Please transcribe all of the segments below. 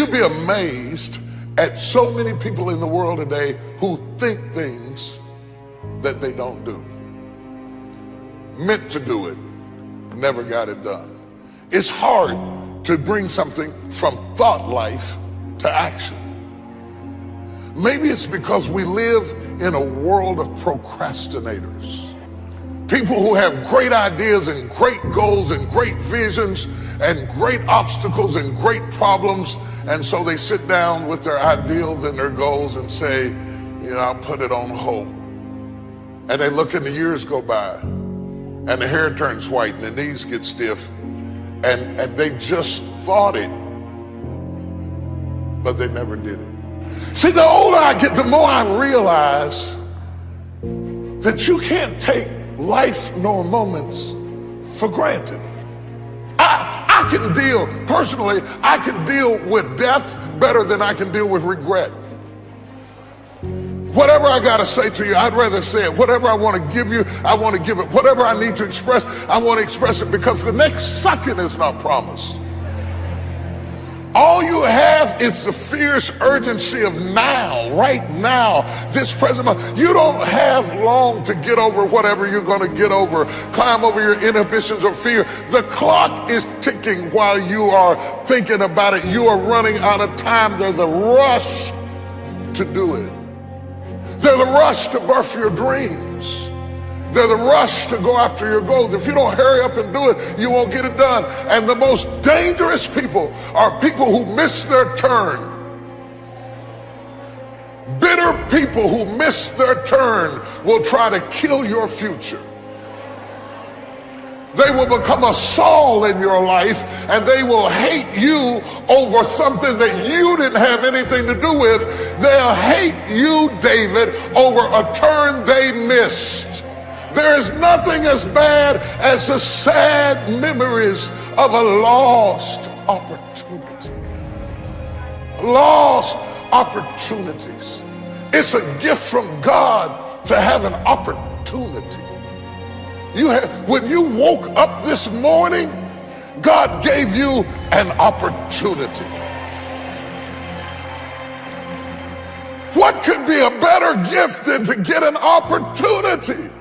You'd be amazed at so many people in the world today who think things that they don't do. Meant to do it, never got it done. It's hard to bring something from thought life to action. Maybe it's because we live in a world of procrastinators. People who have great ideas and great goals and great visions and great obstacles and great problems, and so they sit down with their ideals and their goals and say, you know, I'll put it on hold. And they look and the years go by, and the hair turns white and the knees get stiff, and they just thought it, but they never did it. See, the older I get, the more I realize that you can't take life nor moments for granted. I can deal, personally, I can deal with death better than I can deal with regret. Whatever I got to say to you, I'd rather say it. Whatever I want to give you, I want to give it. Whatever I need to express, I want to express it, because the next second is not promised. All you have is the fierce urgency of now, right now, this present moment. You don't have long to get over whatever you're going to get over, climb over your inhibitions or fear. The clock is ticking while you are thinking about it. You are running out of time. There's a rush to do it. There's a rush to birth your dreams. There's a rush to go after your goals. If you don't hurry up and do it, you won't get it done. And the most dangerous people are people who miss their turn. Bitter people who miss their turn will try to kill your future. They will become a Saul in your life, and they will hate you over something that you didn't have anything to do with. They'll hate you, David, over a turn they missed. There is nothing as bad as the sad memories of a lost opportunity. Lost opportunities. It's a gift from God to have an opportunity. When you woke up this morning, God gave you an opportunity. What could be a better gift than to get an opportunity?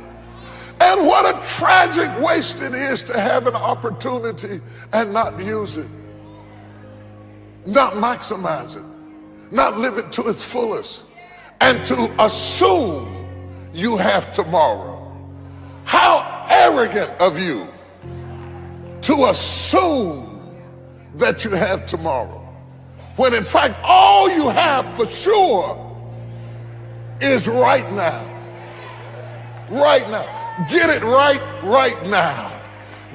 And what a tragic waste it is to have an opportunity and not use it, not maximize it, not live it to its fullest, and to assume you have tomorrow. How arrogant of you to assume that you have tomorrow, when in fact all you have for sure is right now. Right now. Get it right now.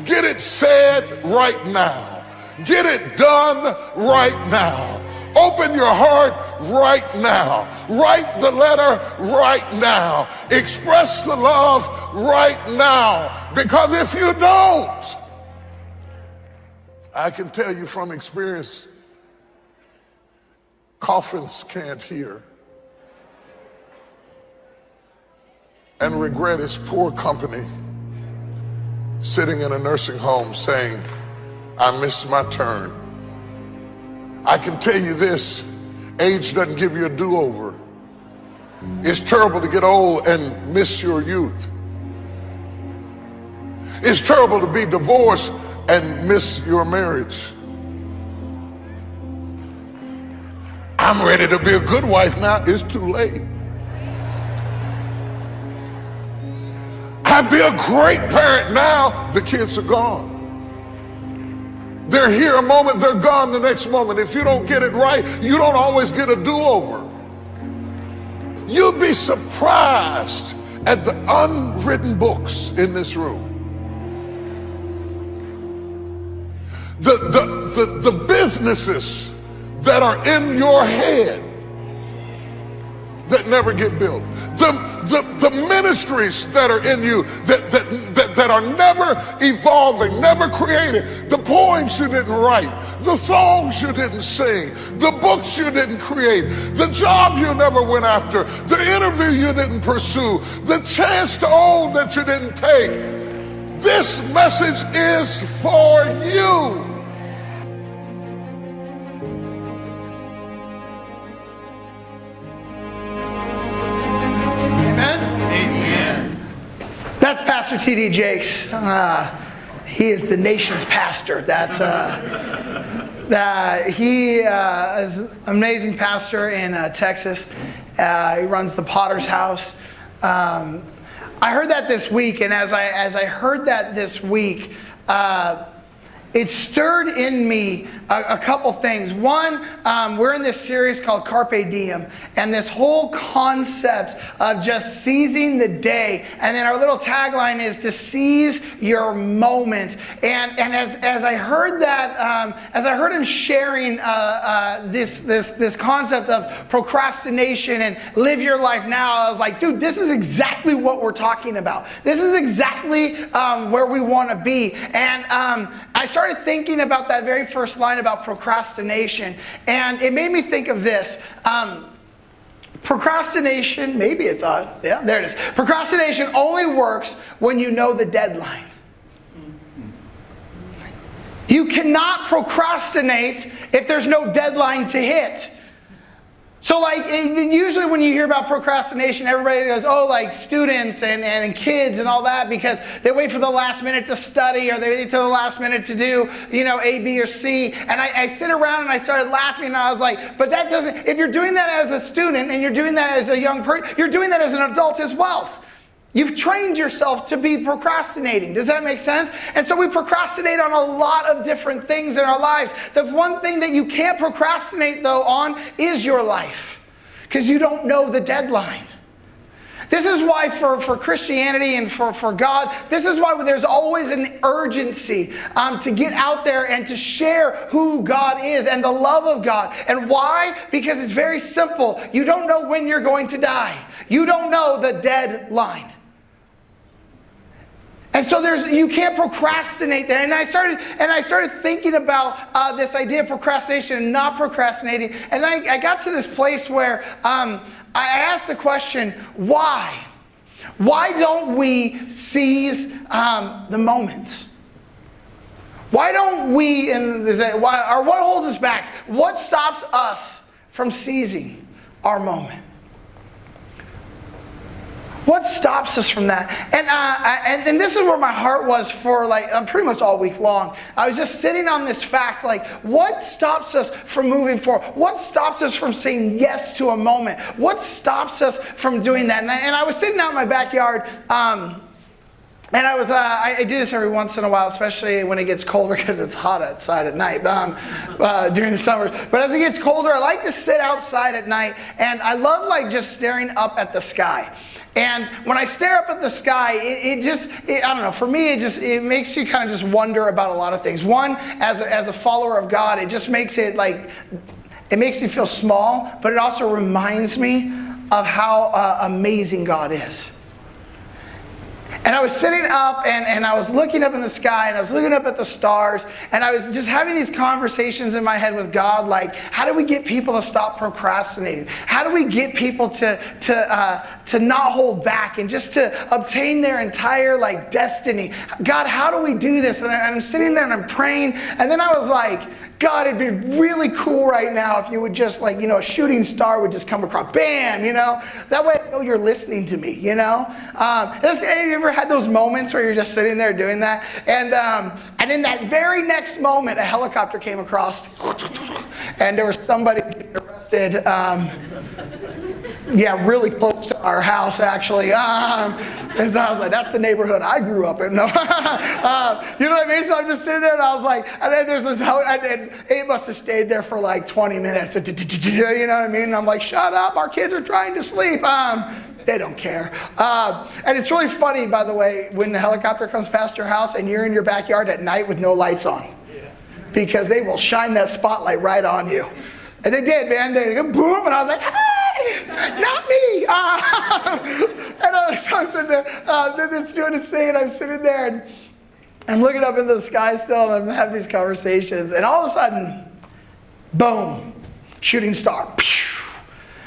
Get it said right now. Get it done right now. Open your heart right now. Write the letter right now. Express the love right now. Because if you don't, I can tell you from experience, coffins can't hear. And regret is poor company sitting in a nursing home saying, I missed my turn. I can tell you this, age doesn't give you a do-over. It's terrible to get old and miss your youth. It's terrible to be divorced and miss your marriage. I'm ready to be a good wife now. It's too late. I'd be a great parent now. The kids are gone. They're here a moment, they're gone the next moment. If you don't get it right, you don't always get a do-over. You'd be surprised at the unwritten books in this room. The businesses that are in your head that never get built. The ministries that are in you that are never evolving, never created. The poems you didn't write, the songs you didn't sing, the books you didn't create, the job you never went after, the interview you didn't pursue, the chance to own that you didn't take. This message is for you. Pastor T.D. Jakes, he is the nation's pastor. He is an amazing pastor in Texas. He runs the Potter's House. I heard that this week, and as I heard that this week, it stirred in me a couple things. One, we're in this series called Carpe Diem, and this whole concept of just seizing the day. And then our little tagline is to seize your moment. And as I heard that, as I heard him sharing this concept of procrastination and live your life now, I was like, dude, this is exactly what we're talking about. This is exactly where we want to be. And I started thinking about that very first line about procrastination, and it made me think of this. Procrastination, maybe it thought, yeah, there it is. Procrastination only works when you know the deadline. You cannot procrastinate if there's no deadline to hit. So like, usually when you hear about procrastination, everybody goes, oh, like students and kids and all that, because they wait for the last minute to study, or they wait till the last minute to do, A, B, or C. And I sit around and I started laughing, and I was like, but that doesn't, if you're doing that as a student and you're doing that as a young person, you're doing that as an adult as well. You've trained yourself to be procrastinating. Does that make sense? And so we procrastinate on a lot of different things in our lives. The one thing that you can't procrastinate, though, on is your life, because you don't know the deadline. This is why for Christianity and for God, this is why there's always an urgency to get out there and to share who God is and the love of God. And why? Because it's very simple. You don't know when you're going to die. You don't know the deadline. And so you can't procrastinate there. And I started thinking about this idea of procrastination and not procrastinating. And I got to this place where I asked the question, why? Why don't we seize the moment? Why don't we, what holds us back? What stops us from seizing our moment? What stops us from that? And this is where my heart was for pretty much all week long. I was just sitting on this fact, what stops us from moving forward? What stops us from saying yes to a moment? What stops us from doing that? And I was sitting out in my backyard, and I do this every once in a while, especially when it gets colder, because it's hot outside at night during the summer. But as it gets colder, I like to sit outside at night, and I love just staring up at the sky. And when I stare up at the sky, I don't know, for me, it makes you kind of just wonder about a lot of things. One, as a follower of God, it just makes it it makes me feel small, but it also reminds me of how amazing God is. And I was sitting up and I was looking up in the sky, and I was looking up at the stars, and I was just having these conversations in my head with God, how do we get people to stop procrastinating? How do we get people to not hold back and just to obtain their entire destiny? God, how do we do this? And I'm sitting there and I'm praying, and then I was like, God, it'd be really cool right now if you would just a shooting star would just come across, bam, that way I know you're listening to me, Have you ever had those moments where you're just sitting there doing that? And in that very next moment, a helicopter came across, and there was somebody getting arrested, really close to our house, actually. And so I was like, that's the neighborhood I grew up in. No. You know what I mean? So I'm just sitting there, and I was like, and then there's this, and it must have stayed there for 20 minutes. You know what I mean? And I'm like, shut up, our kids are trying to sleep. They don't care. And it's really funny, by the way, when the helicopter comes past your house and you're in your backyard at night with no lights on. Because they will shine that spotlight right on you. And they did, man. They go boom, and I was like, hey, not me. And I was sitting there, this doing its thing, and I'm sitting there, and I'm looking up into the sky still, and I'm having these conversations, and all of a sudden, boom, shooting star.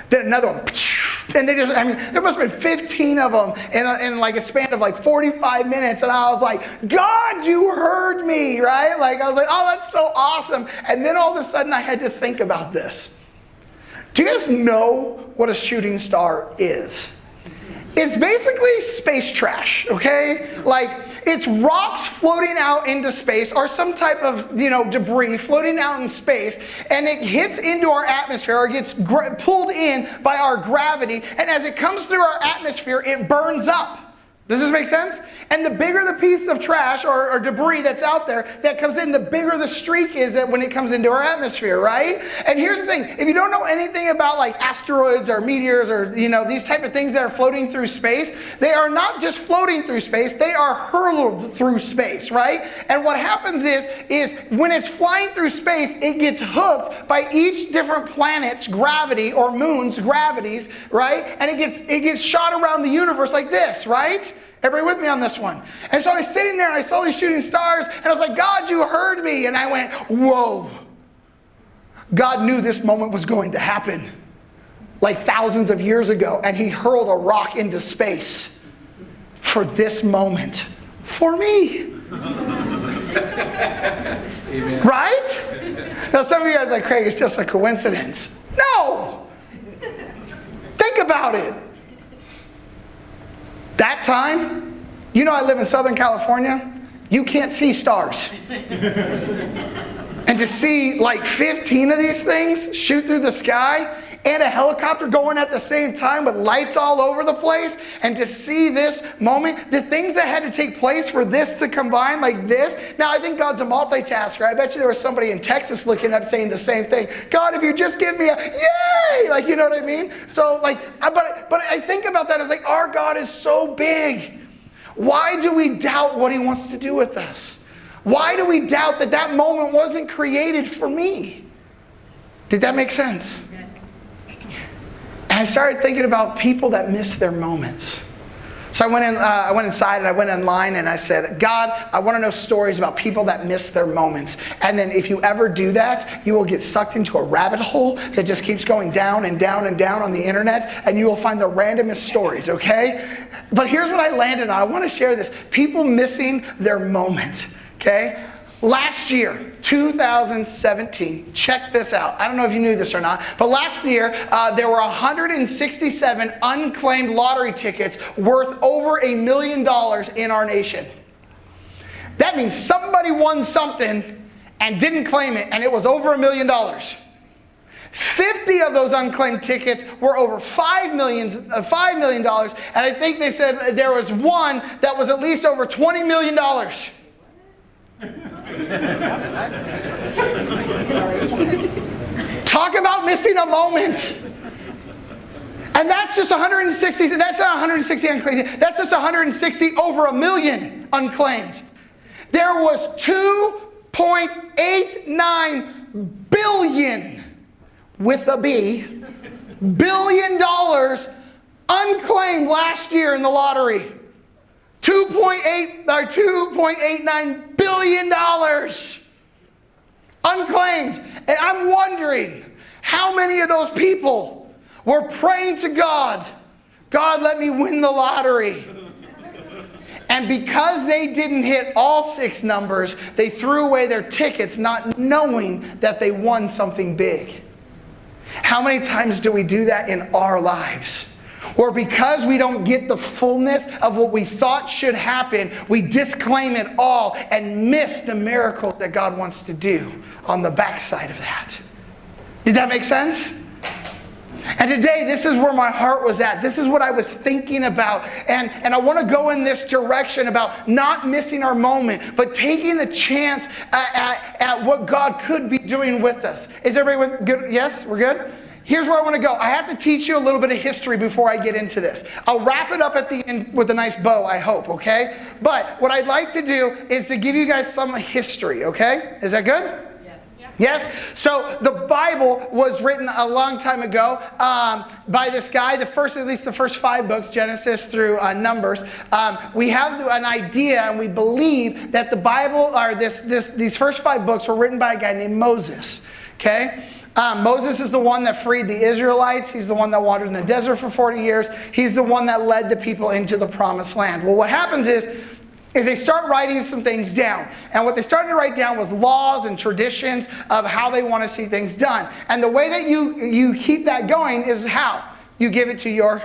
Then another one. And there must have been 15 of them in a span of 45 minutes. And I was like, God, you heard me, right? I was like, oh, that's so awesome. And then all of a sudden I had to think about this. Do you guys know what a shooting star is? It's basically space trash, okay? Like, it's rocks floating out into space or some type of, debris floating out in space, and it hits into our atmosphere or gets pulled in by our gravity, and as it comes through our atmosphere, it burns up. Does this make sense? And the bigger the piece of trash or debris that's out there that comes in, the bigger the streak is that when it comes into our atmosphere, right? And here's the thing, if you don't know anything about like asteroids or meteors or these type of things that are floating through space, they are not just floating through space, they are hurled through space, right? And what happens is when it's flying through space, it gets hooked by each different planet's gravity or moon's gravities, right? And it gets shot around the universe like this, right? Everybody with me on this one? And so I was sitting there and I saw these shooting stars and I was like, God, you heard me. And I went, whoa. God knew this moment was going to happen like thousands of years ago, and he hurled a rock into space for this moment for me. Amen. Right? Now some of you guys are like, Craig, it's just a coincidence. No! Think about it. That time, I live in Southern California, you can't see stars. And to see like 15 of these things shoot through the sky and a helicopter going at the same time with lights all over the place, and to see this moment, the things that had to take place for this to combine like this. Now, I think God's a multitasker. I bet you there was somebody in Texas looking up saying the same thing. God, if you just give me a yay, like, you know what I mean? So like, but I think about that as like, our God is so big. Why do we doubt what he wants to do with us? Why do we doubt that moment wasn't created for me? Did that make sense? Yes. And I started thinking about people that miss their moments. So I went inside and I went online and I said, God, I want to know stories about people that miss their moments. And then if you ever do that, you will get sucked into a rabbit hole that just keeps going down and down and down on the internet, and you will find the randomest stories, okay? But here's what I landed on. I want to share this. People missing their moment, okay? Last year, 2017, check this out. I don't know if you knew this or not, but last year there were 167 unclaimed lottery tickets worth over $1 million in our nation. That means somebody won something and didn't claim it, and it was over $1 million. 50 of those unclaimed tickets were over $5 million, and I think they said there was one that was at least over $20 million. Talk about missing a moment. And that's just 160, that's not 160 unclaimed, that's just 160 over $1 million unclaimed. There was 2.89 billion, with a B, $1 billion unclaimed last year in the lottery. $2.89 billion unclaimed. And I'm wondering how many of those people were praying to God, God, let me win the lottery. And because they didn't hit all 6 numbers, they threw away their tickets not knowing that they won something big. How many times do we do that in our lives? Or because we don't get the fullness of what we thought should happen, we disclaim it all and miss the miracles that God wants to do on the backside of that. Did that make sense? And today, this is where my heart was at. This is what I was thinking about. And I want to go in this direction about not missing our moment, but taking the chance at what God could be doing with us. Is everybody good? Yes, we're good? Here's where I want to go. I have to teach you a little bit of history before I get into this. I'll wrap it up at the end with a nice bow, I hope, okay? But what I'd like to do is to give you guys some history, okay? Is that good? Yes? So the Bible was written a long time ago by this guy, at least the first 5 books, Genesis through Numbers. We have an idea and we believe that the Bible, or these first 5 books were written by a guy named Moses, okay? Moses is the one that freed the Israelites. He's the one that wandered in the desert for 40 years. He's the one that led the people into the promised land. Well, what happens is they start writing some things down. And what they started to write down was laws and traditions of how they want to see things done. And the way that you keep that going is how? You give it to your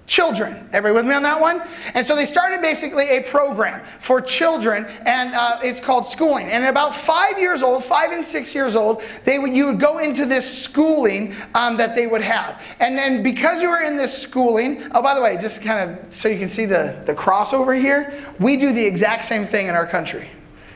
children. Everybody with me on that one? And so they started basically a program for children, and it's called schooling. And at about 5 years old, 5 and 6 years old, you would go into this schooling that they would have. And then because you were in this schooling, oh, by the way, just kind of so you can see the crossover here, we do the exact same thing in our country,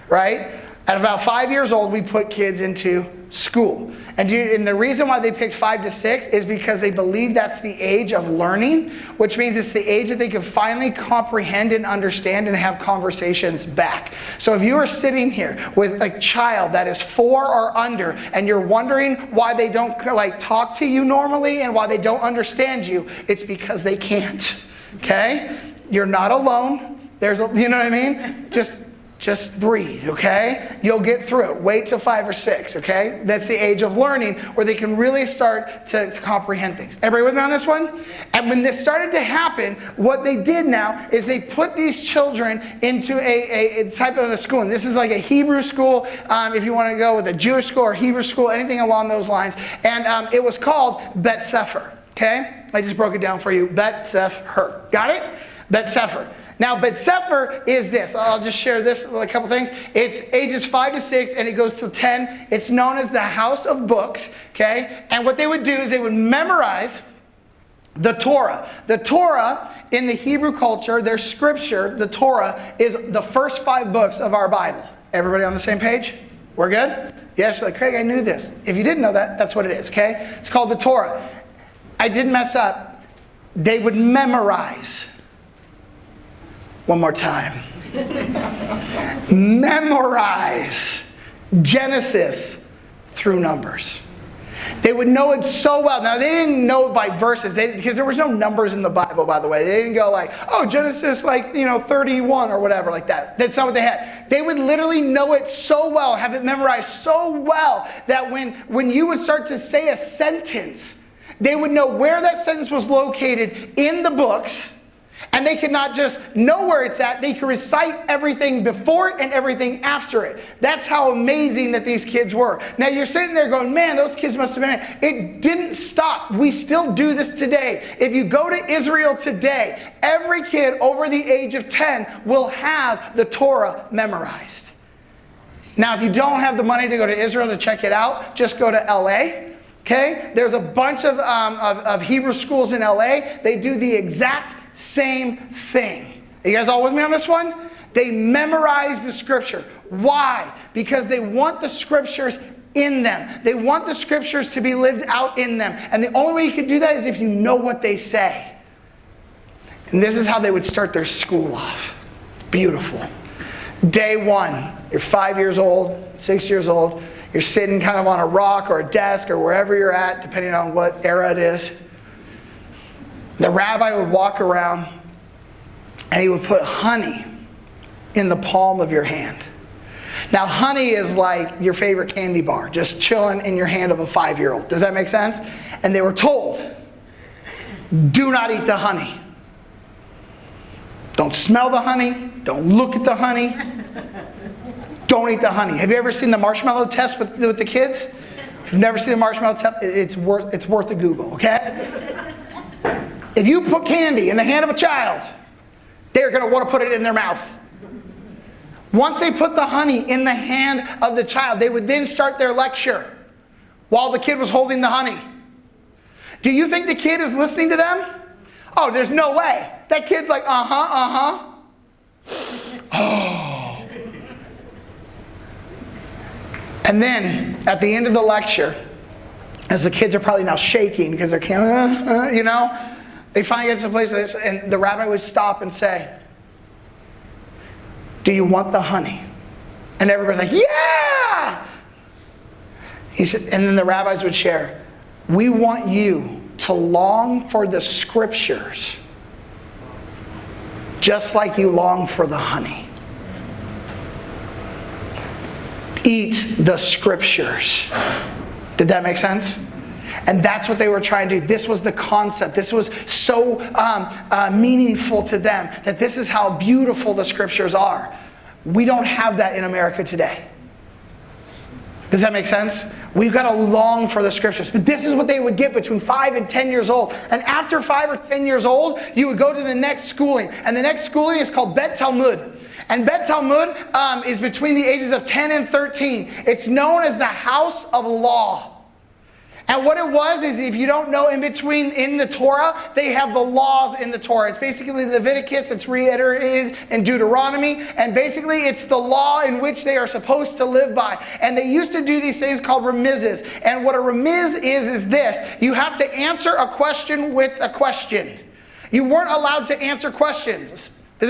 right? At about 5 years old, we put kids into school. And the reason why they picked 5 to 6 is because they believe that's the age of learning, which means it's the age that they can finally comprehend and understand and have conversations back. So if you are sitting here with a child that is 4 or under, and you're wondering why they don't talk to you normally and why they don't understand you, it's because they can't. Okay? You're not alone. You know what I mean? Just breathe, okay? You'll get through it. Wait till 5 or 6, okay? That's the age of learning where they can really start to comprehend things. Everybody with me on this one? And when this started to happen, what they did now is they put these children into a type of a school. And this is like a Hebrew school, if you want to go with a Jewish school or Hebrew school, anything along those lines. And it was called Bet Sefer, okay? I just broke it down for you. Bet Sefer. Got it? Bet Sefer. Now, Bet Sefer is this. I'll just share this, a couple things. It's ages 5 to 6, and it goes to 10. It's known as the House of Books, okay? And what they would do is they would memorize the Torah. The Torah, in the Hebrew culture, their scripture, the Torah, is the first 5 books of our Bible. Everybody on the same page? We're good? Yes, you're like, Craig, I knew this. If you didn't know that, that's what it is, okay? It's called the Torah. I didn't mess up. They would memorize. One more time. Memorize Genesis through Numbers. They would know it so well. Now, they didn't know it by verses, because there was no numbers in the Bible, by the way. They didn't go like, oh, Genesis 31 or whatever like that. That's not what they had. They would literally know it so well, have it memorized so well, that when you would start to say a sentence, they would know where that sentence was located in the books. And they could not just know where it's at, they could recite everything before it and everything after it. That's how amazing that these kids were. Now you're sitting there going, man, those kids must have been... It didn't stop. We still do this today. If you go to Israel today, every kid over the age of 10 will have the Torah memorized. Now, if you don't have the money to go to Israel to check it out, just go to LA. Okay? There's a bunch of Hebrew schools in LA. They do the exact same thing. Are you guys all with me on this one? They memorize the scripture. Why? Because they want the scriptures in them. They want the scriptures to be lived out in them. And the only way you can do that is if you know what they say. And this is how they would start their school off. Beautiful. Day 1, you're 5 years old, 6 years old. You're sitting kind of on a rock or a desk or wherever you're at, depending on what era it is. The rabbi would walk around and he would put honey in the palm of your hand. Now, honey is like your favorite candy bar, just chilling in your hand of a 5-year-old. Does that make sense? And they were told, do not eat the honey. Don't smell the honey. Don't look at the honey. Don't eat the honey. Have you ever seen the marshmallow test with the kids? If you've never seen the marshmallow test, it's worth a Google, okay? If you put candy in the hand of a child, they're going to want to put it in their mouth. Once they put the honey in the hand of the child, they would then start their lecture while the kid was holding the honey. Do you think the kid is listening to them? Oh, there's no way. That kid's like, uh-huh. Oh. And then, at the end of the lecture, as the kids are probably now shaking because they're they finally get to a place like this, and the rabbi would stop and say, do you want the honey? And everybody's like, yeah! He said, and then the rabbis would share, we want you to long for the scriptures just like you long for the honey. Eat the scriptures. Did that make sense? And that's what they were trying to do. This was the concept. This was so meaningful to them, that this is how beautiful the scriptures are. We don't have that in America today. Does that make sense? We've got to long for the scriptures. But this is what they would get between 5 and 10 years old. And after 5 or 10 years old, you would go to the next schooling. And the next schooling is called Bet Talmud. And Bet Talmud is between the ages of 10 and 13. It's known as the house of law. And what it was is, if you don't know, in the Torah, they have the laws in the Torah. It's basically Leviticus, it's reiterated in Deuteronomy, and basically it's the law in which they are supposed to live by. And they used to do these things called remizes. And what a remiz is this: you have to answer a question with a question. You weren't allowed to answer questions. Did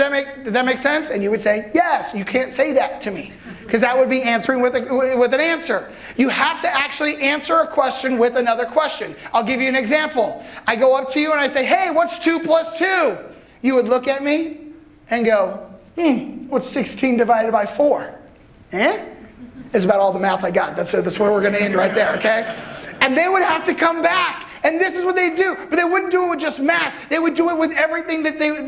that make sense? And you would say, yes, you can't say that to me, because that would be answering with an answer. You have to actually answer a question with another question. I'll give you an example. I go up to you and I say, hey, what's 2 plus 2? You would look at me and go, what's 16 divided by 4? It's about all the math I got. That's where we're going to end right there, okay? And they would have to come back. And this is what they do, but they wouldn't do it with just math. They would do it with everything in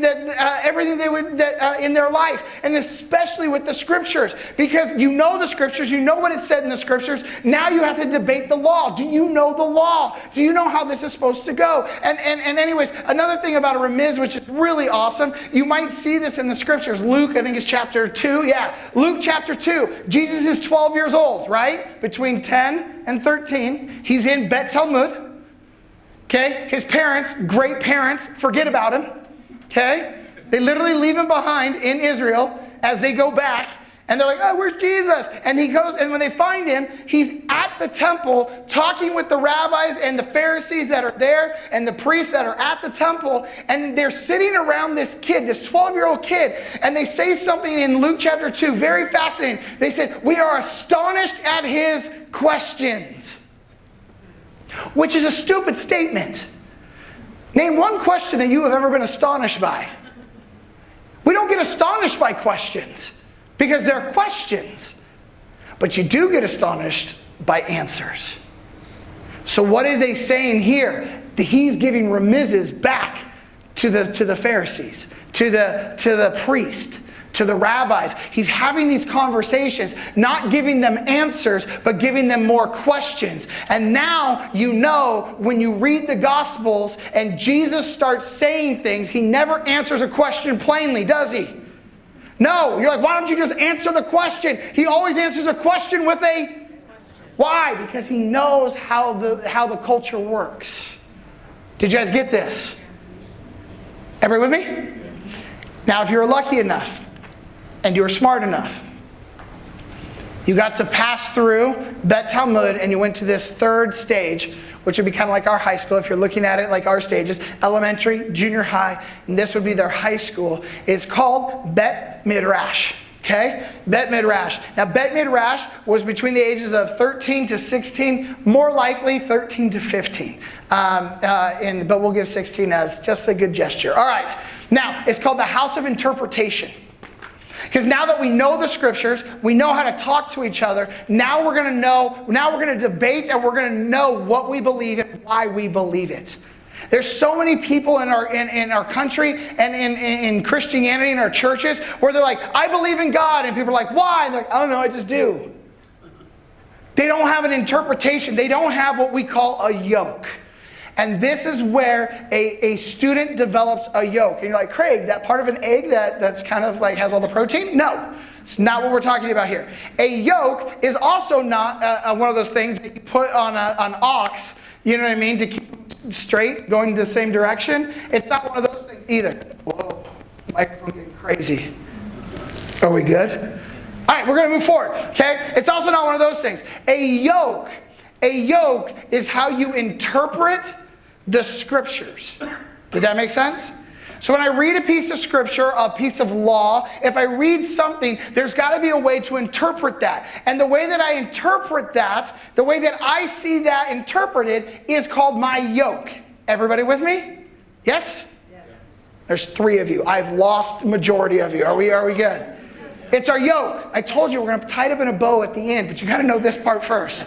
their life, and especially with the scriptures, because you know the scriptures, you know what it said in the scriptures. Now you have to debate the law. Do you know the law? Do you know how this is supposed to go? And anyways, another thing about a remiz, which is really awesome, you might see this in the scriptures. Luke, I think it's chapter 2. Yeah, Luke chapter 2. Jesus is 12 years old, right? Between 10 and 13. He's in Bet Talmud. Okay, his parents, great parents, forget about him. Okay, they literally leave him behind in Israel as they go back, and they're like, oh, where's Jesus? And he goes, and when they find him, he's at the temple talking with the rabbis and the Pharisees that are there and the priests that are at the temple, and they're sitting around this kid, this 12-year-old kid, and they say something in Luke chapter 2, very fascinating. They said, we are astonished at his questions. Which is a stupid statement. Name one question that you have ever been astonished by. We don't get astonished by questions because they're questions. But you do get astonished by answers. So what are they saying here? He's giving remizes back to the Pharisees, to the priest, to the rabbis. He's having these conversations, not giving them answers, but giving them more questions. And now you know, when you read the Gospels and Jesus starts saying things, he never answers a question plainly, does he? No, you're like, why don't you just answer the question? He always answers a question with a why? Because he knows how the culture works. Did you guys get this? Everybody with me? Now, if you're lucky enough and you're smart enough, you got to pass through Bet Talmud and you went to this third stage, which would be kind of like our high school if you're looking at it like our stages: elementary, junior high, and this would be their high school. It's called Bet Midrash. Okay? Bet Midrash. Now, Bet Midrash was between the ages of 13 to 16, more likely 13 to 15. But we'll give 16 as just a good gesture. All right. Now, it's called the House of Interpretation. Because now that we know the scriptures, we know how to talk to each other, now we're going to debate, and we're going to know what we believe and why we believe it. There's so many people in our country and in Christianity, in our churches, where they're like, I believe in God, and people are like, why? And they're like, I don't know, I just do. They don't have an interpretation. They don't have what we call a yoke. And this is where a student develops a yolk. And you're like, Craig, that part of an egg that's kind of like has all the protein? No, it's not what we're talking about here. A yoke is also not one of those things that you put on an ox, you know what I mean, to keep them straight, going the same direction. It's not one of those things either. Whoa, microphone getting crazy. Are we good? All right, we're going to move forward, okay? It's also not one of those things. A yoke is how you interpret the scriptures. Did that make sense? So when I read a piece of scripture, a piece of law, if I read something, there's got to be a way to interpret that. And the way that I interpret that, the way that I see that interpreted, is called my yoke. Everybody with me? Yes? Yes. There's 3 of you. I've lost the majority of you. Are we good? It's our yoke. I told you we're going to tie it up in a bow at the end, but you got to know this part first.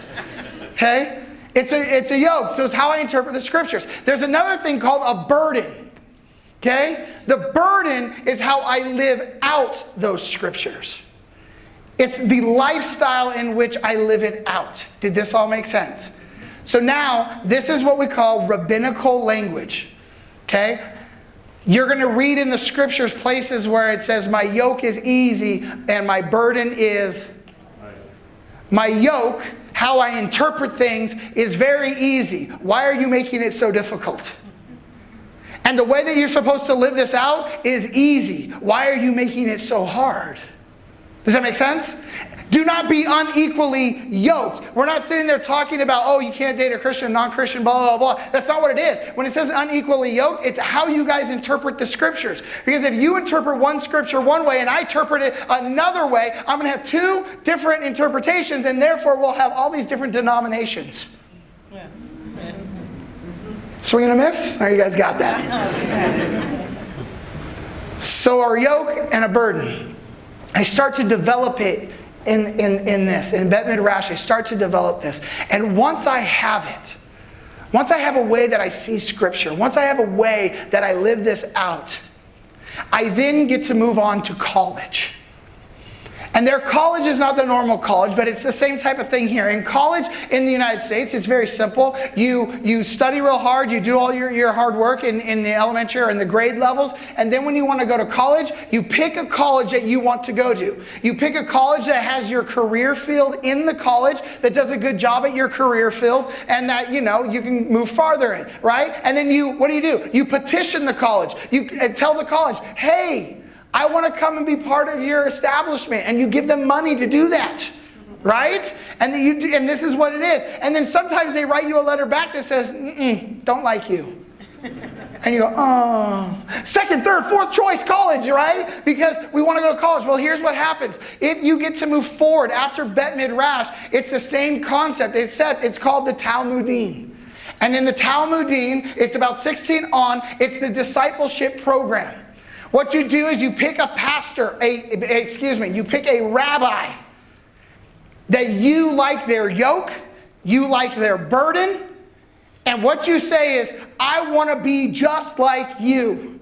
Okay? It's a yoke. So it's how I interpret the scriptures. There's another thing called a burden. Okay? The burden is how I live out those scriptures. It's the lifestyle in which I live it out. Did this all make sense? So now, this is what we call rabbinical language. Okay? You're going to read in the scriptures places where it says, my yoke is easy and my burden is... My yoke, how I interpret things, is very easy. Why are you making it so difficult? And the way that you're supposed to live this out is easy. Why are you making it so hard? Does that make sense? Do not be unequally yoked. We're not sitting there talking about, oh, you can't date a Christian, non-Christian, blah, blah, blah. That's not what it is. When it says unequally yoked, it's how you guys interpret the scriptures. Because if you interpret one scripture one way and I interpret it another way, I'm going to have two different interpretations, and therefore we'll have all these different denominations. Yeah. Swing and a miss? Oh, you guys got that. So our yoke and a burden. I start to develop it in this. In Bet Midrash, I start to develop this. And once I have it, once I have a way that I see Scripture, once I have a way that I live this out, I then get to move on to college. And their college is not the normal college, but it's the same type of thing here. In college in the United States, it's very simple. You study real hard, you do all your hard work in the elementary or in the grade levels, and then when you want to go to college, you pick a college that you want to go to. You pick a college that has your career field in the college, that does a good job at your career field, and that, you can move farther in, right? And then what do? You petition the college. You tell the college, hey, I want to come and be part of your establishment, and you give them money to do that, right? And this is what it is. And then sometimes they write you a letter back that says, don't like you. And you go, oh, second, third, fourth choice college, right? Because we want to go to college. Well, here's what happens. If you get to move forward after Bet Midrash, it's the same concept. It's called the Talmudim. And in the Talmudim, it's about 16 on, it's the discipleship program. What you do is you pick a pastor, you pick a rabbi that you like their yoke, you like their burden, and what you say is, I want to be just like you.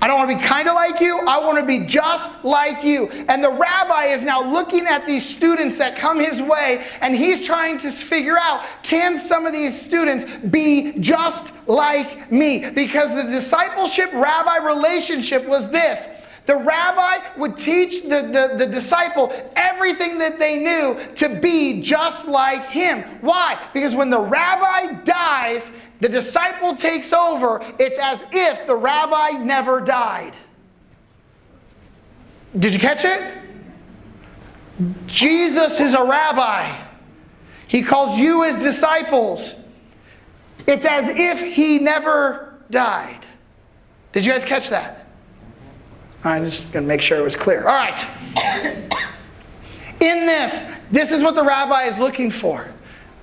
I don't want to be kind of like you, I want to be just like you. And the rabbi is now looking at these students that come his way, and he's trying to figure out, can some of these students be just like me? Because the discipleship rabbi relationship was this. The rabbi would teach the disciple everything that they knew to be just like him. Why? Because when the rabbi dies, the disciple takes over. It's as if the rabbi never died. Did you catch it? Jesus is a rabbi. He calls you his disciples. It's as if he never died. Did you guys catch that? I'm just going to make sure it was clear. All right. In this is what the rabbi is looking for.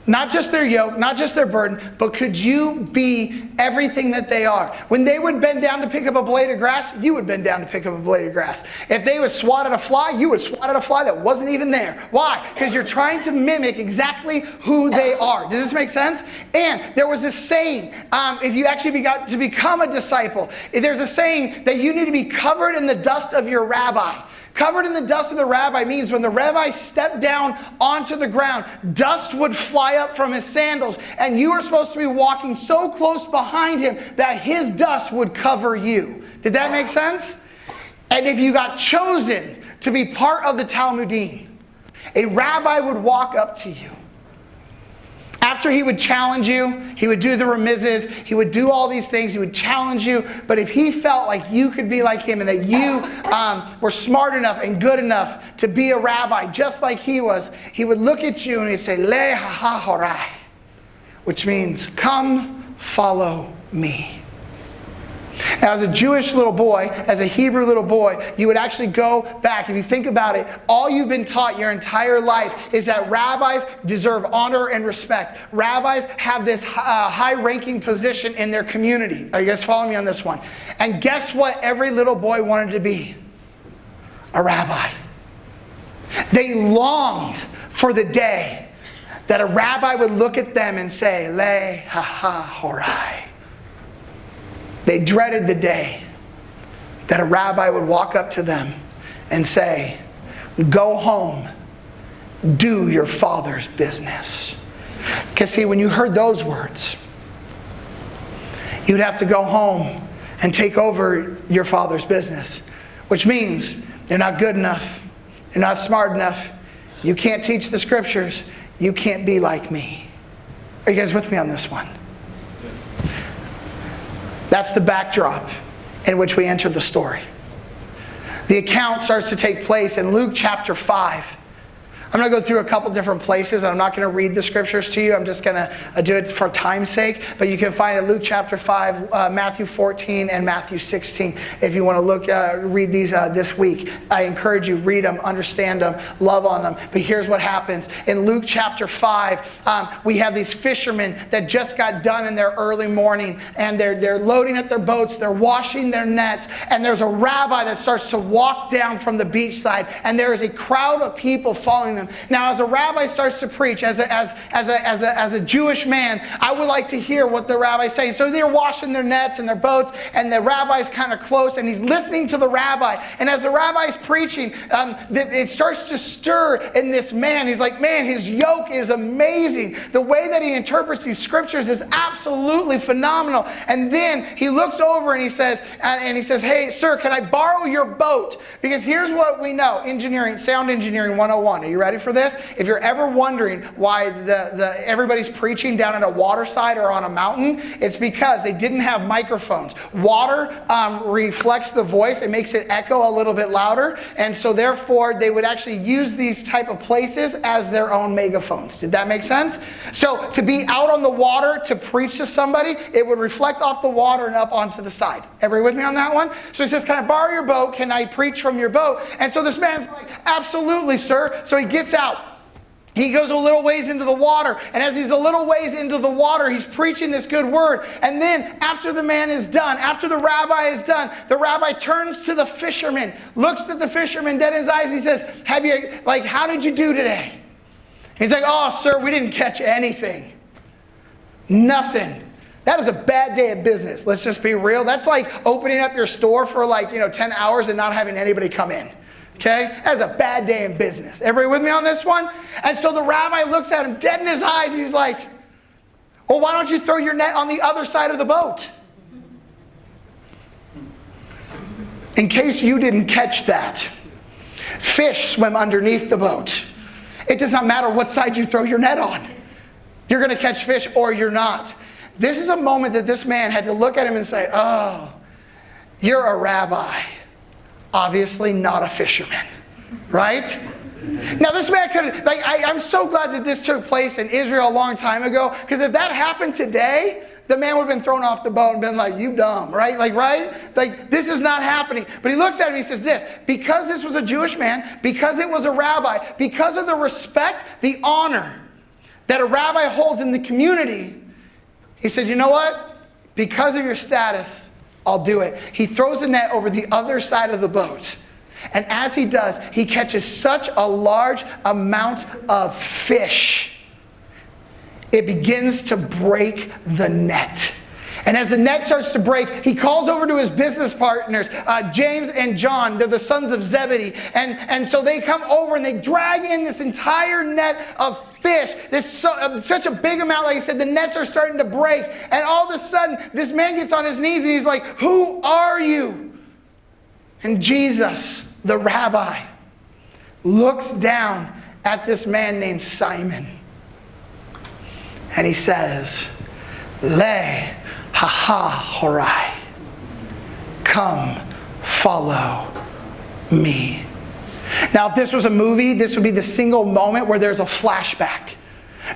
Not just their yoke, not just their burden, but could you be everything that they are? When they would bend down to pick up a blade of grass, you would bend down to pick up a blade of grass. If they would swat at a fly, you would swat at a fly that wasn't even there. Why? Because you're trying to mimic exactly who they are. Does this make sense? And there was this saying, if you actually got to become a disciple, there's a saying that you need to be covered in the dust of your rabbi. Covered in the dust of the rabbi means when the rabbi stepped down onto the ground, dust would fly up from his sandals, and you are supposed to be walking so close behind him that his dust would cover you. Did that make sense? And if you got chosen to be part of the Talmudim, a rabbi would walk up to you. After he would challenge you, he would do the remizes, he would do all these things, he would challenge you, but if he felt like you could be like him and that you were smart enough and good enough to be a rabbi just like he was, he would look at you and he'd say, Le ha horai, which means, come follow me. Now, as a Jewish little boy, as a Hebrew little boy, you would actually go back. If you think about it, all you've been taught your entire life is that rabbis deserve honor and respect. Rabbis have this high-ranking position in their community. Are you guys following me on this one? And guess what every little boy wanted to be? A rabbi. They longed for the day that a rabbi would look at them and say, Le ha ha horai. They dreaded the day that a rabbi would walk up to them and say, Go home. Do your father's business. Because see, when you heard those words, you'd have to go home and take over your father's business. Which means you're not good enough. You're not smart enough. You can't teach the scriptures. You can't be like me. Are you guys with me on this one? That's the backdrop in which we enter the story. The account starts to take place in Luke chapter 5. I'm going to go through a couple different places, and I'm not going to read the scriptures to you. I'm just going to do it for time's sake. But you can find it Luke chapter 5, Matthew 14, and Matthew 16. If you want to read these this week, I encourage you, read them, understand them, love on them. But here's what happens. In Luke chapter 5, we have these fishermen that just got done in their early morning, and they're loading up their boats, they're washing their nets, and there's a rabbi that starts to walk down from the beachside, and there is a crowd of people following them. Now, as a rabbi starts to preach, as a Jewish man, I would like to hear what the rabbi's saying. So they're washing their nets and their boats, and the rabbi's kind of close, and he's listening to the rabbi. And as the rabbi's preaching, it starts to stir in this man. He's like, man, his yoke is amazing. The way that he interprets these scriptures is absolutely phenomenal. And then he looks over and he says, hey, sir, can I borrow your boat? Because here's what we know. Sound engineering 101. Are you ready for this? If you're ever wondering why everybody's preaching down at a waterside or on a mountain, it's because they didn't have microphones. Water reflects the voice. It makes it echo a little bit louder. And so therefore, they would actually use these type of places as their own megaphones. Did that make sense? So to be out on the water to preach to somebody, it would reflect off the water and up onto the side. Everybody with me on that one? So he says, can I borrow your boat? Can I preach from your boat? And so this man's like, absolutely, sir. So he gets out. He goes a little ways into the water. And as he's a little ways into the water, he's preaching this good word. And then after the man is done, after the rabbi is done, the rabbi turns to the fisherman, looks at the fisherman dead in his eyes. He says, how did you do today? He's like, oh, sir, we didn't catch anything. Nothing. That is a bad day of business. Let's just be real. That's like opening up your store for 10 hours and not having anybody come in. Okay? That's a bad day in business. Everybody with me on this one? And so the rabbi looks at him dead in his eyes. He's like, well, why don't you throw your net on the other side of the boat? In case you didn't catch that, fish swim underneath the boat. It does not matter what side you throw your net on. You're going to catch fish or you're not. This is a moment that this man had to look at him and say, oh, you're a rabbi. Obviously not a fisherman, right? Now this man could, I'm so glad that this took place in Israel a long time ago, because if that happened today, the man would have been thrown off the boat and been like, you dumb, right? This is not happening. But he looks at him and he says this, because this was a Jewish man, because it was a rabbi, because of the respect, the honor that a rabbi holds in the community, he said, you know what? Because of your status, I'll do it. He throws the net over the other side of the boat. And as he does, he catches such a large amount of fish. It begins to break the net. And as the net starts to break, he calls over to his business partners, James and John. They're the sons of Zebedee. And so they come over and they drag in this entire net of fish. Such a big amount, like I said, the nets are starting to break. And all of a sudden, this man gets on his knees and he's like, who are you? And Jesus, the rabbi, looks down at this man named Simon. And he says, Le ha horai. Come, follow me. Now, if this was a movie, this would be the single moment where there's a flashback.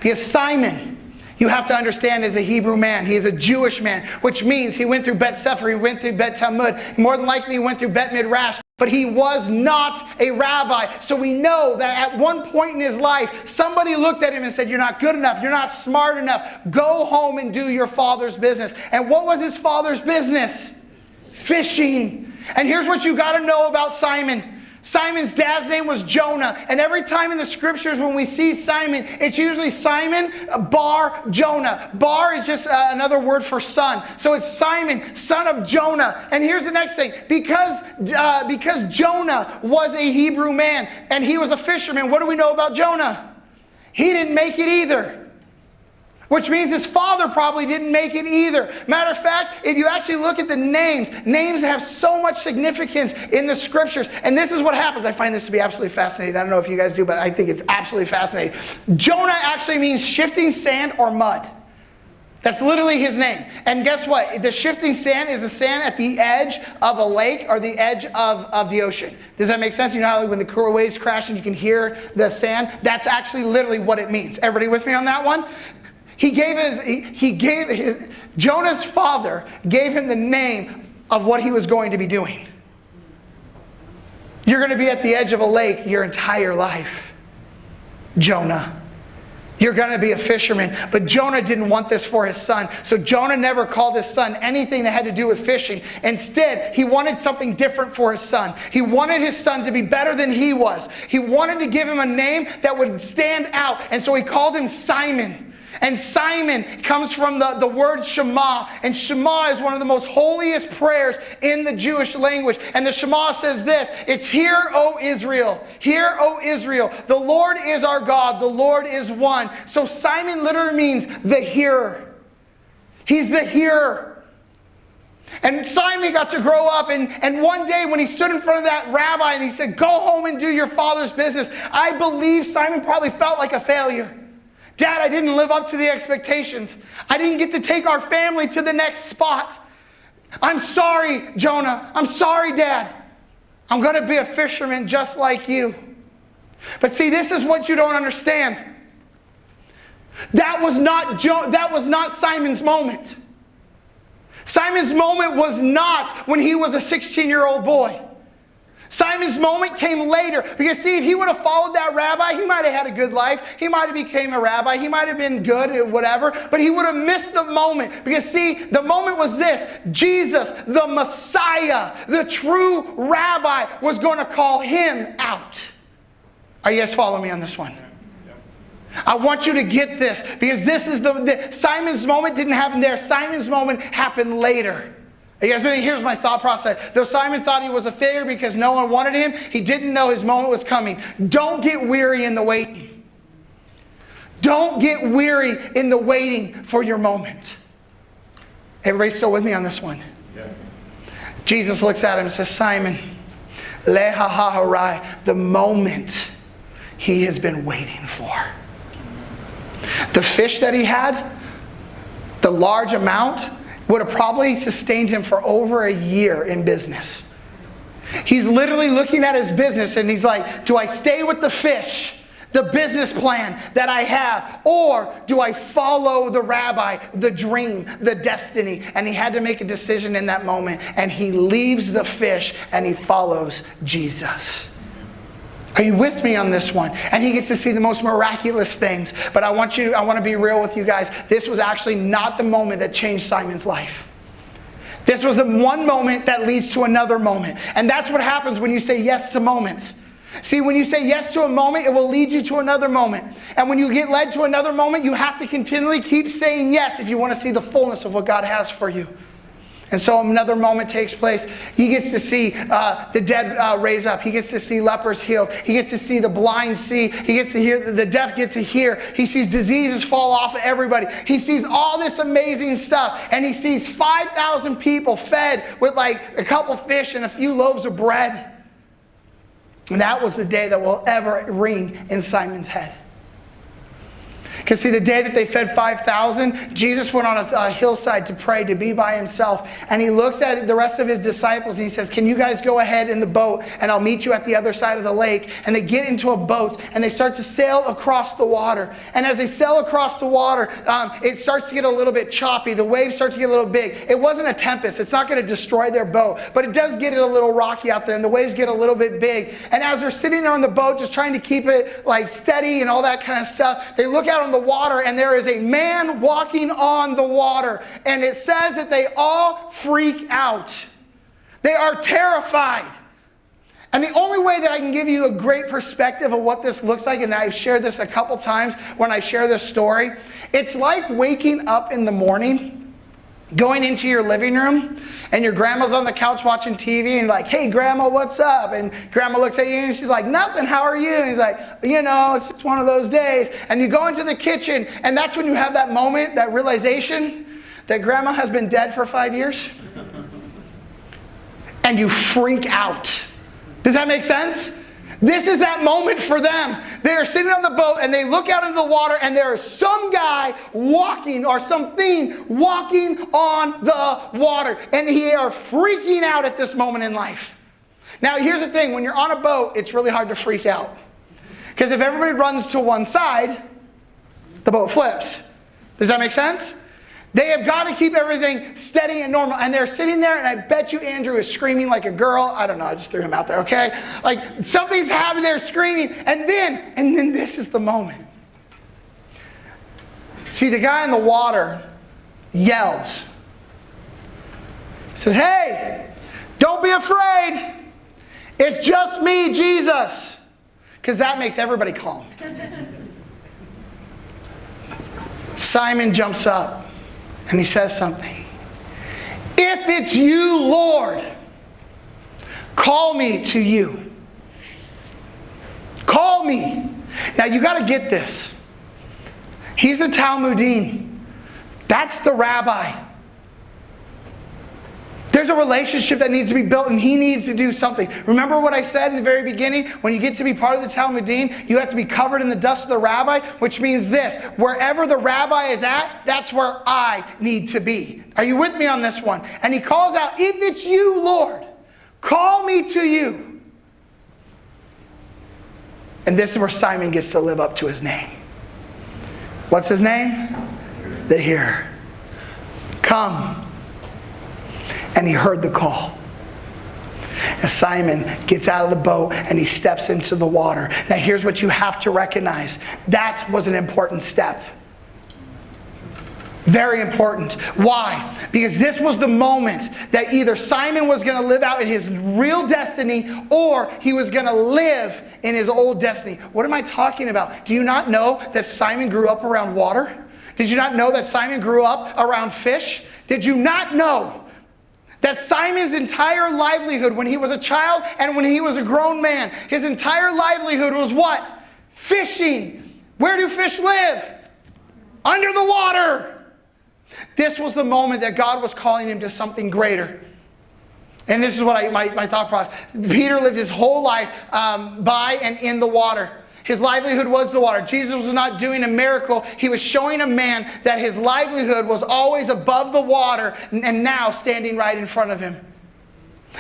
Because Simon, you have to understand, is a Hebrew man. He is a Jewish man, which means he went through Bet Sefer, he went through Bet Talmud. More than likely, he went through Bet Midrash. But he was not a rabbi. So we know that at one point in his life, somebody looked at him and said, you're not good enough. You're not smart enough. Go home and do your father's business. And what was his father's business? Fishing. And here's what you got to know about Simon. Simon's dad's name was Jonah. And every time in the scriptures when we see Simon, it's usually Simon bar Jonah. Bar is just another word for son. So it's Simon, son of Jonah. And here's the next thing. Because Jonah was a Hebrew man and he was a fisherman, what do we know about Jonah? He didn't make it either. Which means his father probably didn't make it either. Matter of fact, if you actually look at the names have so much significance in the scriptures. And this is what happens. I find this to be absolutely fascinating. I don't know if you guys do, but I think it's absolutely fascinating. Jonah actually means shifting sand or mud. That's literally his name. And guess what? The shifting sand is the sand at the edge of a lake or the edge of the ocean. Does that make sense? You know how when the waves crash and you can hear the sand? That's actually literally what it means. Everybody with me on that one? Jonah's father gave him the name of what he was going to be doing. You're going to be at the edge of a lake your entire life, Jonah. You're going to be a fisherman. But Jonah didn't want this for his son. So Jonah never called his son anything that had to do with fishing. Instead, he wanted something different for his son. He wanted his son to be better than he was. He wanted to give him a name that would stand out. And so he called him Simon. And Simon comes from the word Shema. And Shema is one of the most holiest prayers in the Jewish language. And the Shema says this. It's, "Hear, O Israel. Hear, O Israel. The Lord is our God. The Lord is one." So Simon literally means the hearer. He's the hearer. And Simon got to grow up, and one day when he stood in front of that rabbi and he said, "Go home and do your father's business," I believe Simon probably felt like a failure. "Dad, I didn't live up to the expectations. I didn't get to take our family to the next spot. I'm sorry, Jonah. I'm sorry, Dad. I'm going to be a fisherman just like you." But see, this is what you don't understand. That was not Simon's moment. Simon's moment was not when he was a 16-year-old boy. Simon's moment came later. Because see, if he would have followed that rabbi, he might have had a good life. He might have became a rabbi. He might have been good or whatever. But he would have missed the moment. Because see, the moment was this. Jesus, the Messiah, the true rabbi, was going to call him out. Are you guys following me on this one? I want you to get this. Because this is Simon's moment didn't happen there. Simon's moment happened later. You guys ready? Here's my thought process. Though Simon thought he was a failure because no one wanted him, he didn't know his moment was coming. Don't get weary in the waiting. Don't get weary in the waiting for your moment. Everybody still with me on this one? Yes. Jesus looks at him and says, "Simon, leha haharai," the moment he has been waiting for. The fish that he had, the large amount, would have probably sustained him for over a year in business. He's literally looking at his business and he's like, do I stay with the fish, the business plan that I have, or do I follow the rabbi, the dream, the destiny? And he had to make a decision in that moment, and he leaves the fish and he follows Jesus. Are you with me on this one? And he gets to see the most miraculous things. But I want to be real with you guys. This was actually not the moment that changed Simon's life. This was the one moment that leads to another moment. And that's what happens when you say yes to moments. See, when you say yes to a moment, it will lead you to another moment. And when you get led to another moment, you have to continually keep saying yes if you want to see the fullness of what God has for you. And so another moment takes place. He gets to see the dead raise up. He gets to see lepers healed. He gets to see the blind see. He gets to hear the deaf get to hear. He sees diseases fall off of everybody. He sees all this amazing stuff. And he sees 5,000 people fed with like a couple fish and a few loaves of bread. And that was the day that will ever ring in Simon's head. Because see, the day that they fed 5,000, Jesus went on a hillside to pray, to be by himself. And he looks at the rest of his disciples and he says, "Can you guys go ahead in the boat and I'll meet you at the other side of the lake?" And they get into a boat and they start to sail across the water. And as they sail across the water, it starts to get a little bit choppy. The waves start to get a little big. It wasn't a tempest. It's not going to destroy their boat. But it does get it a little rocky out there and the waves get a little bit big. And as they're sitting there on the boat just trying to keep it like steady and all that kind of stuff, they look out on the water and there is a man walking on the water. And it says that they all freak out. They are terrified. And the only way that I can give you a great perspective of what this looks like, and I've shared this a couple times when I share this story, it's like waking up in the morning, going into your living room, and your grandma's on the couch watching TV, and you're like, hey, Grandma, what's up? And Grandma looks at you, and she's like, nothing, how are you? And he's like, you know, it's just one of those days. And you go into the kitchen, and that's when you have that moment, that realization that Grandma has been dead for 5 years. And you freak out. Does that make sense? This is that moment for them. They are sitting on the boat and they look out into the water and there is some guy walking or something walking on the water. And they are freaking out at this moment in life. Now here's the thing. When you're on a boat, it's really hard to freak out. Because if everybody runs to one side, the boat flips. Does that make sense? They have got to keep everything steady and normal. And they're sitting there, and I bet you Andrew is screaming like a girl. I don't know, I just threw him out there, okay? Like, something's happening, they're screaming. And then this is the moment. See, the guy in the water yells. He says, hey, don't be afraid. It's just me, Jesus. Because that makes everybody calm. Simon jumps up. And he says something. If it's you, Lord, call me to you. Call me. Now you got to get this. He's the Talmudim. That's the rabbi. There's a relationship that needs to be built and he needs to do something. Remember what I said in the very beginning? When you get to be part of the Talmudim, you have to be covered in the dust of the rabbi, which means this. Wherever the rabbi is at, that's where I need to be. Are you with me on this one? And he calls out, if it's you, Lord, call me to you. And this is where Simon gets to live up to his name. What's his name? The hearer. Come. And he heard the call. And Simon gets out of the boat and he steps into the water. Now here's what you have to recognize. That was an important step. Very important. Why? Because this was the moment that either Simon was going to live out in his real destiny or he was going to live in his old destiny. What am I talking about? Do you not know that Simon grew up around water? Did you not know that Simon grew up around fish? Did you not know that Simon's entire livelihood when he was a child and when he was a grown man, his entire livelihood was what? Fishing. Where do fish live? Under the water. This was the moment that God was calling him to something greater. And this is what my thought process. Peter lived his whole life by and in the water. His livelihood was the water. Jesus was not doing a miracle. He was showing a man that his livelihood was always above the water and now standing right in front of him.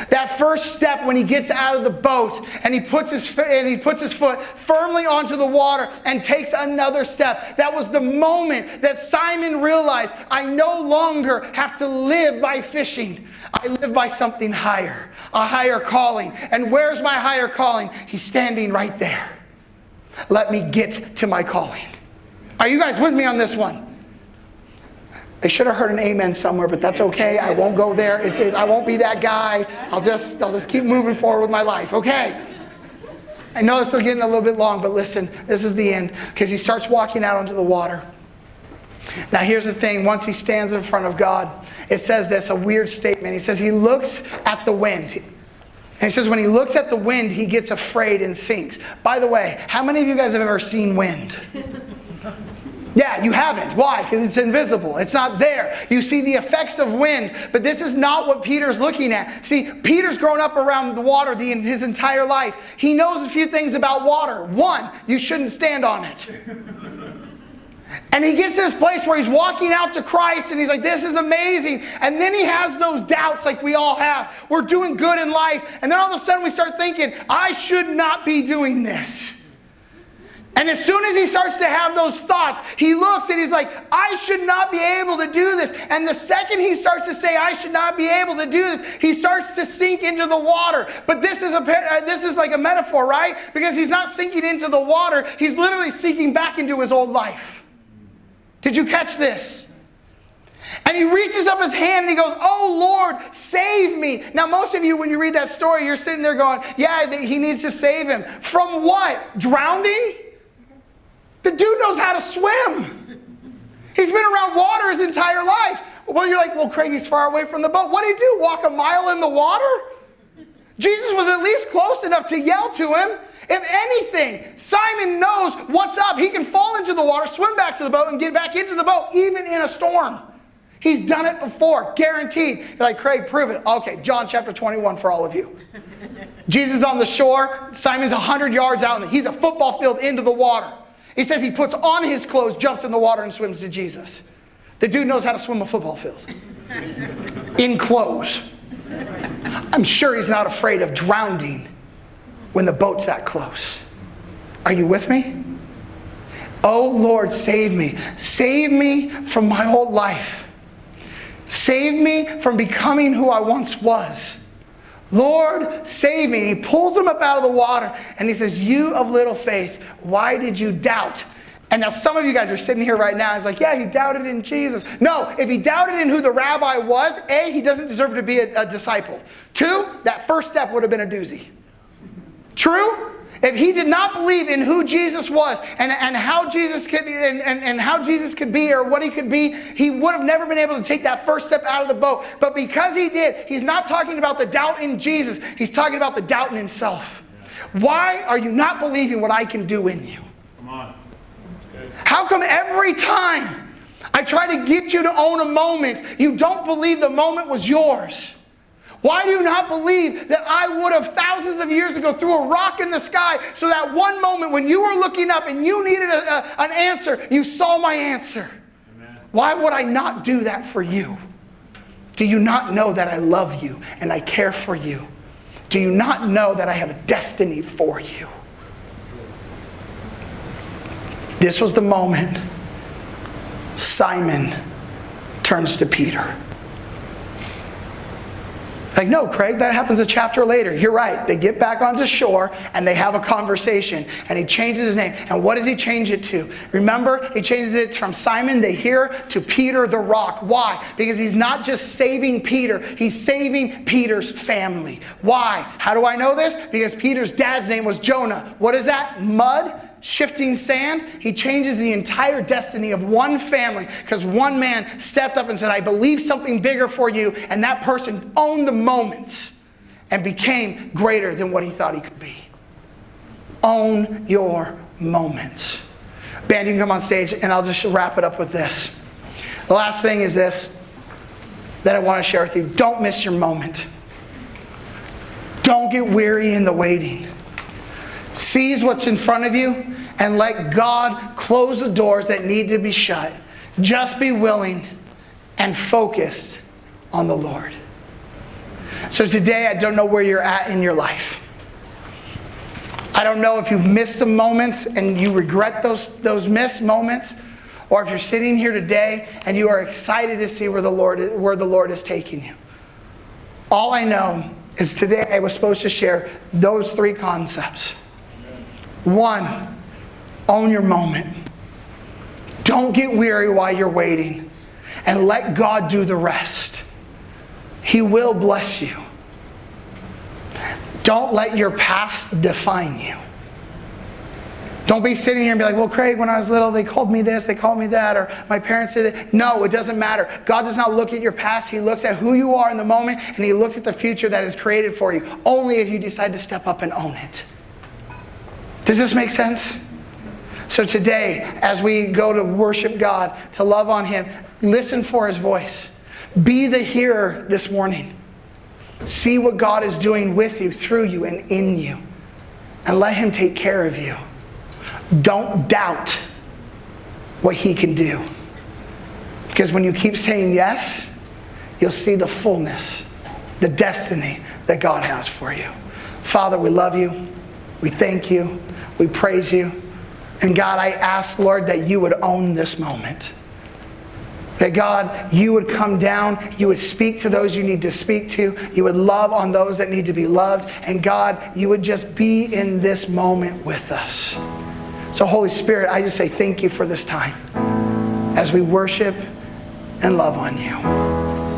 That first step when he gets out of the boat and he puts his foot firmly onto the water and takes another step. That was the moment that Simon realized, I no longer have to live by fishing. I live by something higher, a higher calling. And where's my higher calling? He's standing right there. Let me get to my calling. Are you guys with me on this one? I should have heard an amen somewhere, but that's okay. I won't go there. I won't be that guy. I'll just keep moving forward with my life, okay? I know this is getting a little bit long, but listen, this is the end. Because he starts walking out onto the water. Now here's the thing. Once he stands in front of God, it says this, a weird statement. He says he looks at the wind. And he says when he looks at the wind, he gets afraid and sinks. By the way, how many of you guys have ever seen wind? Yeah, you haven't. Why? Because it's invisible. It's not there. You see the effects of wind, but this is not what Peter's looking at. See, Peter's grown up around the water his entire life. He knows a few things about water. One, you shouldn't stand on it. And he gets to this place where he's walking out to Christ and he's like, this is amazing. And then he has those doubts like we all have. We're doing good in life. And then all of a sudden we start thinking, I should not be doing this. And as soon as he starts to have those thoughts, he looks and he's like, I should not be able to do this. And the second he starts to say, I should not be able to do this, he starts to sink into the water. But this is like a metaphor, right? Because he's not sinking into the water. He's literally sinking back into his old life. Did you catch this? And he reaches up his hand and he goes, "Oh Lord, save me." Now most of you, when you read that story, you're sitting there going, yeah, he needs to save him. From what? Drowning? The dude knows how to swim. He's been around water his entire life. Well, you're like, well, Craig, he's far away from the boat. What did he do? Walk a mile in the water? Jesus was at least close enough to yell to him. If anything, Simon knows what's up. He can fall into the water, swim back to the boat, and get back into the boat, even in a storm. He's done it before, guaranteed. You're like, Craig, prove it. Okay, John chapter 21 for all of you. Jesus on the shore. Simon's 100 yards out, and he's a football field into the water. He says he puts on his clothes, jumps in the water, and swims to Jesus. The dude knows how to swim a football field. In clothes. I'm sure he's not afraid of drowning when the boat's that close. Are you with me? Oh Lord, save me. Save me from my old life. Save me from becoming who I once was. Lord, save me. He pulls him up out of the water and he says, "You of little faith, why did you doubt?" And now some of you guys are sitting here right now. It's like, yeah, he doubted in Jesus. No, if he doubted in who the rabbi was, A, he doesn't deserve to be a disciple. 2, that first step would have been a doozy. True? If he did not believe in who Jesus was and how Jesus could and how Jesus could be or what he could be, he would have never been able to take that first step out of the boat. But because he did, he's not talking about the doubt in Jesus. He's talking about the doubt in himself. Why are you not believing what I can do in you? Come on. How come every time I try to get you to own a moment, you don't believe the moment was yours? Why do you not believe that I would have thousands of years ago threw a rock in the sky so that one moment when you were looking up and you needed an answer, you saw my answer? Amen. Why would I not do that for you? Do you not know that I love you and I care for you? Do you not know that I have a destiny for you? This was the moment Simon turns to Peter. Like, no, Craig, that happens a chapter later. You're right. They get back onto shore and they have a conversation. And he changes his name. And what does he change it to? Remember, he changes it from Simon the Hearer to Peter the Rock. Why? Because he's not just saving Peter. He's saving Peter's family. Why? How do I know this? Because Peter's dad's name was Jonah. What is that? Mud? Shifting sand? He changes the entire destiny of one family because one man stepped up and said, "I believe something bigger for you," and that person owned the moments and became greater than what he thought he could be. Own your moments. Band, you can come on stage and I'll just wrap it up with this. The last thing is this that I want to share with you. Don't miss your moment. Don't get weary in the waiting. Seize what's in front of you and let God close the doors that need to be shut. Just be willing and focused on the Lord. So today, I don't know where you're at in your life. I don't know if you've missed some moments and you regret those missed moments, or if you're sitting here today and you are excited to see where the Lord is taking you. All I know is today I was supposed to share those 3 concepts. 1, own your moment. Don't get weary while you're waiting. And let God do the rest. He will bless you. Don't let your past define you. Don't be sitting here and be like, "Well, Craig, when I was little, they called me this, they called me that, or my parents did it." No, it doesn't matter. God does not look at your past. He looks at who you are in the moment, and He looks at the future that is created for you. Only if you decide to step up and own it. Does this make sense? So today, as we go to worship God, to love on Him, listen for His voice. Be the hearer this morning. See what God is doing with you, through you, and in you. And let Him take care of you. Don't doubt what He can do. Because when you keep saying yes, you'll see the fullness, the destiny that God has for you. Father, we love you. We thank you. We praise you. And God, I ask, Lord, that you would own this moment. That God, you would come down, you would speak to those you need to speak to, you would love on those that need to be loved, and God, you would just be in this moment with us. So Holy Spirit, I just say thank you for this time as we worship and love on you.